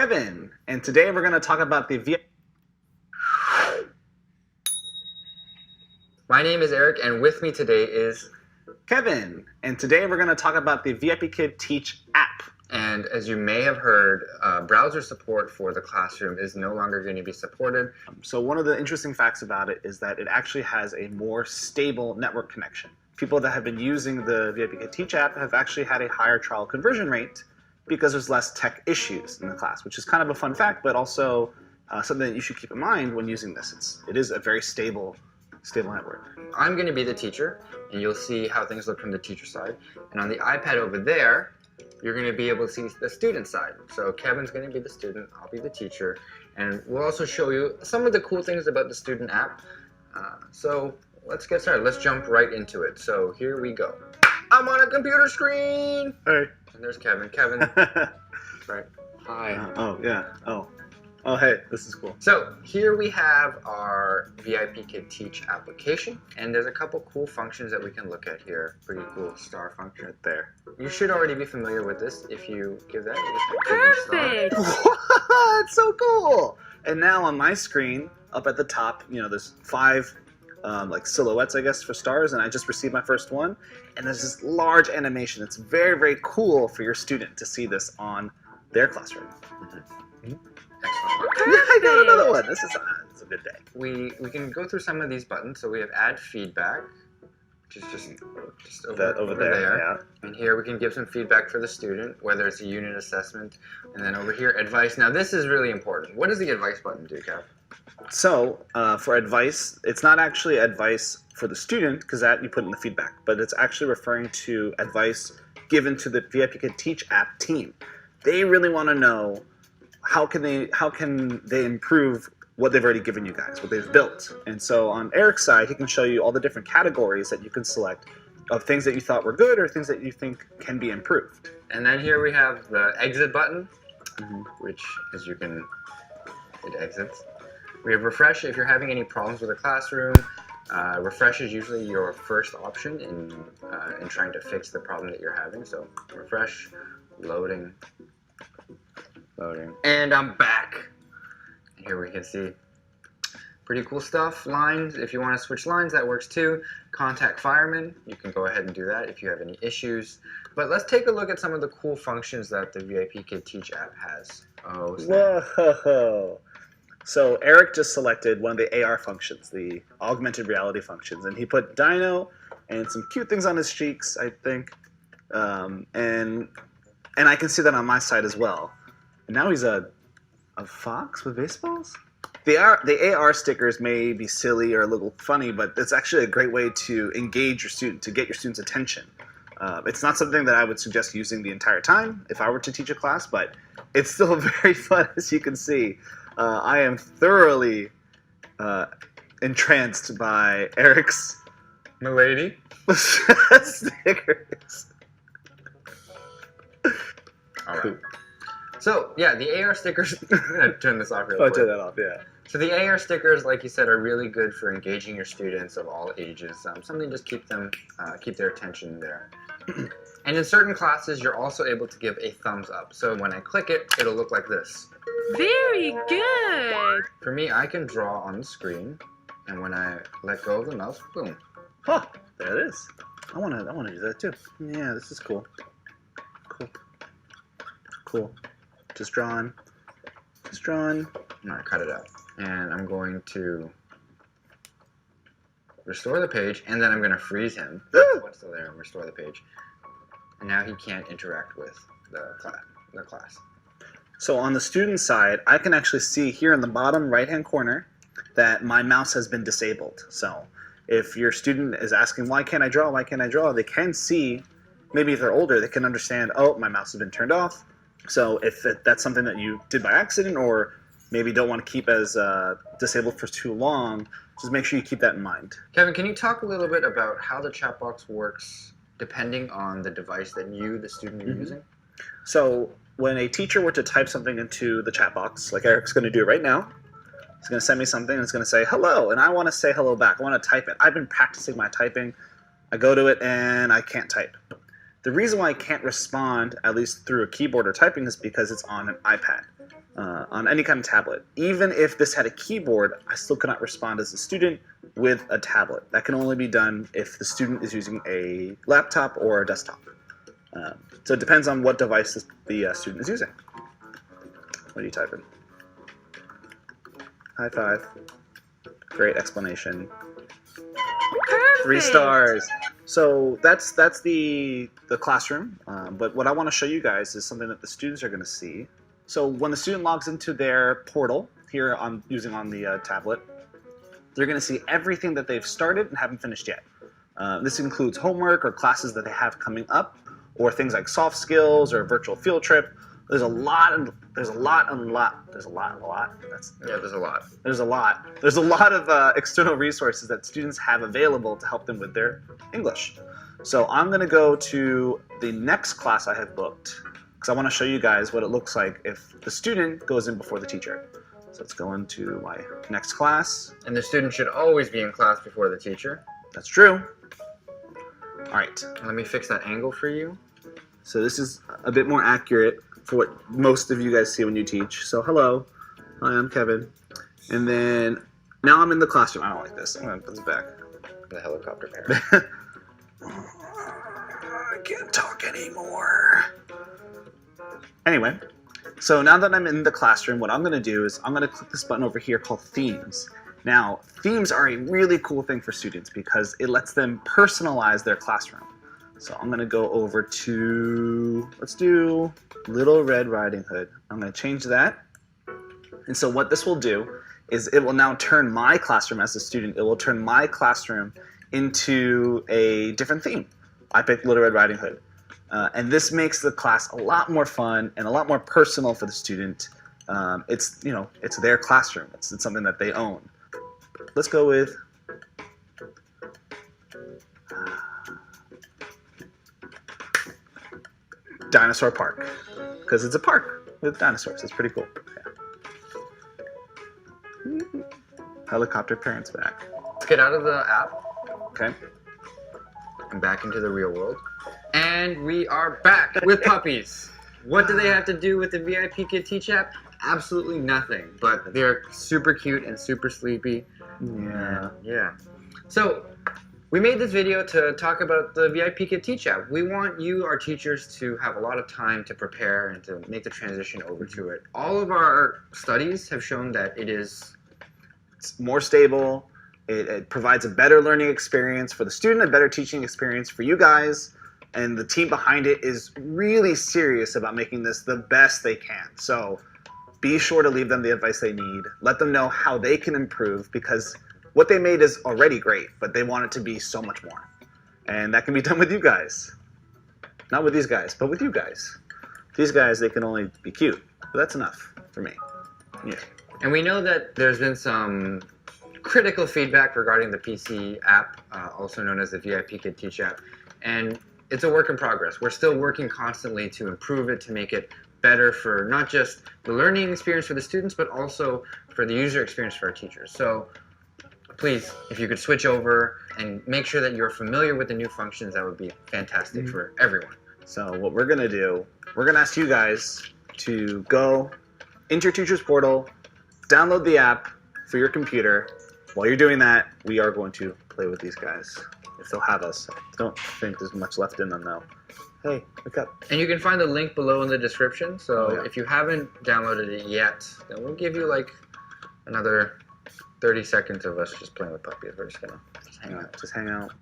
Kevin, and today we're going to talk about the VIP. My name is Eric, and with me today is Kevin, and today we're going to talk about the VIPKid Teach app. And as you may have heard, browser support for the classroom is no longer going to be supported. So one of the interesting facts about it is that it actually has a more stable network connection. People that have been using the VIPKid Teach app have actually had a higher trial conversion rate because there's less tech issues in the class, which is kind of a fun fact, but also something that you should keep in mind when using this. It is a very stable network. I'm going to be the teacher, and you'll see how things look from the teacher side. And on the iPad over there, you're going to be able to see the student side. So Kevin's going to be the student, I'll be the teacher, and we'll also show you some of the cool things about the student app. So let's get started. Let's jump right into it. So here we go. I'm on a computer screen! Hey. And there's Kevin. Kevin. Right. Hi. Oh, yeah. Oh, hey, this is cool. So here we have our VIPKid Teach application, and there's a couple cool functions that we can look at here. Pretty cool star function Right there. You should already be familiar with this. If you give that, you Perfect! What? So cool! And now on my screen, up at the top, there's 5 like silhouettes, I guess, for stars, and I just received my first one. And there's this large animation. It's very, very cool for your student to see this on their classroom. Excellent. Yeah, I got another one. This is a good day. We can go through some of these buttons. So we have add feedback, which is just Over there. Yeah. And here we can give some feedback for the student, whether it's a unit assessment. And then over here, advice. Now this is really important. What does the advice button do, Kev? So for advice, it's not actually advice for the student, because that you put in the feedback, but it's actually referring to advice given to the VIPKid Teach app team. They really want to know how can they improve what they've already given you guys, what they've built. And so on Eric's side, he can show you all the different categories that you can select of things that you thought were good or things that you think can be improved. And then here we have the exit button, which, as you can, it exits. We have refresh if you're having any problems with the classroom. Refresh is usually your first option in trying to fix the problem that you're having. So refresh, loading. And I'm back. Here we can see pretty cool stuff. Lines, if you want to switch lines, that works too. Contact firemen, you can go ahead and do that if you have any issues. But let's take a look at some of the cool functions that the VIPKid Teach app has. Oh, snap. Whoa! So Eric just selected one of the AR functions, the augmented reality functions, and he put dino and some cute things on his cheeks, I think, and I can see that on my side as well. And now he's a fox with baseballs? The AR stickers may be silly or a little funny, but it's actually a great way to engage your student, to get your student's attention. It's not something that I would suggest using the entire time if I were to teach a class, but it's still very fun, as you can see. I am thoroughly entranced by Eric's Milady. stickers. All right. So, yeah, the AR stickers, I'm going to turn this off real Oh, quick. turn that off, yeah. So the AR stickers, like you said, are really good for engaging your students of all ages. Something to just keep their attention there. And in certain classes, you're also able to give a thumbs up. So when I click it, it'll look like this. Very good! For me, I can draw on the screen, and when I let go of the mouse, boom. Oh, there it is. I want to do that too. Yeah, this is cool. Cool. Just drawn. No, I cut it out. And I'm going to restore the page, and then I'm going to freeze him. What's still there? And restore the page. And now he can't interact with the class. So on the student side, I can actually see here in the bottom right-hand corner that my mouse has been disabled. So if your student is asking, why can't I draw, they can see, maybe if they're older, they can understand, oh, my mouse has been turned off. So if that's something that you did by accident or maybe don't want to keep as disabled for too long, just make sure you keep that in mind. Kevin, can you talk a little bit about how the chat box works depending on the device that you, the student, are using? So when a teacher were to type something into the chat box, like Eric's going to do right now, he's going to send me something and it's going to say hello, and I want to say hello back. I want to type it. I've been practicing my typing. I go to it and I can't type. The reason why I can't respond, at least through a keyboard or typing, is because it's on an iPad. on any kind of tablet. Even if this had a keyboard, I still could not respond as a student with a tablet. That can only be done if the student is using a laptop or a desktop. So it depends on what device the student is using. What are you typing? High five. Great explanation. Perfect. 3 stars. So that's the classroom. But what I want to show you guys is something that the students are going to see. So when the student logs into their portal here using on the tablet, they're going to see everything that they've started and haven't finished yet. This includes homework or classes that they have coming up, or things like soft skills or a virtual field trip. There's a lot. There's a lot. There's a lot of external resources that students have available to help them with their English. So I'm going to go to the next class I have booked because I want to show you guys what it looks like if the student goes in before the teacher. So let's go into my next class. And the student should always be in class before the teacher. That's true. All right. Let me fix that angle for you. So this is a bit more accurate for what most of you guys see when you teach. So hello, hi, I'm Kevin. And then now I'm in the classroom. I don't like this. I'm gonna put this back. The helicopter parent. I can't talk anymore. Anyway, so now that I'm in the classroom, what I'm gonna do is I'm gonna click this button over here called Themes. Now, themes are a really cool thing for students because it lets them personalize their classroom. So I'm gonna go over to, let's do Little Red Riding Hood. I'm gonna change that. And so what this will do is it will now turn my classroom as a student, it will turn my classroom into a different theme. I picked Little Red Riding Hood. And this makes the class a lot more fun and a lot more personal for the student. It's, you know, it's their classroom. It's something that they own. Let's go with Dinosaur Park, because it's a park with dinosaurs. It's pretty cool. Yeah. Helicopter parents back. Let's get out of the app Okay. and back into the real world. And we are back with puppies. What do they have to do with the VIPKid Teach app? Absolutely nothing, but they're super cute and super sleepy. Yeah. So we made this video to talk about the VIPKid Teach app. We want you, our teachers, to have a lot of time to prepare and to make the transition over to it. All of our studies have shown that it's more stable. It provides a better learning experience for the student, a better teaching experience for you guys, and the team behind it is really serious about making this the best they can. So be sure to leave them the advice they need. Let them know how they can improve, because what they made is already great, but they want it to be so much more. And that can be done with you guys. Not with these guys, but with you guys. These guys, they can only be cute, but that's enough for me. Yeah. And we know that there's been some critical feedback regarding the PC app, also known as the VIPKid Teach app. And it's a work in progress. We're still working constantly to improve it, to make it better for not just the learning experience for the students, but also for the user experience for our teachers. So please, if you could switch over and make sure that you're familiar with the new functions, that would be fantastic for everyone. So what we're gonna do, we're gonna ask you guys to go into your teacher's portal, download the app for your computer. While you're doing that, we are going to play with these guys, if they'll have us. I don't think there's much left in them though. Hey, wake up. And you can find the link below in the description. So Oh, yeah. if you haven't downloaded it yet, then we'll give you like another 30 seconds of us just playing with puppies. We're just gonna hang out. Just hang out.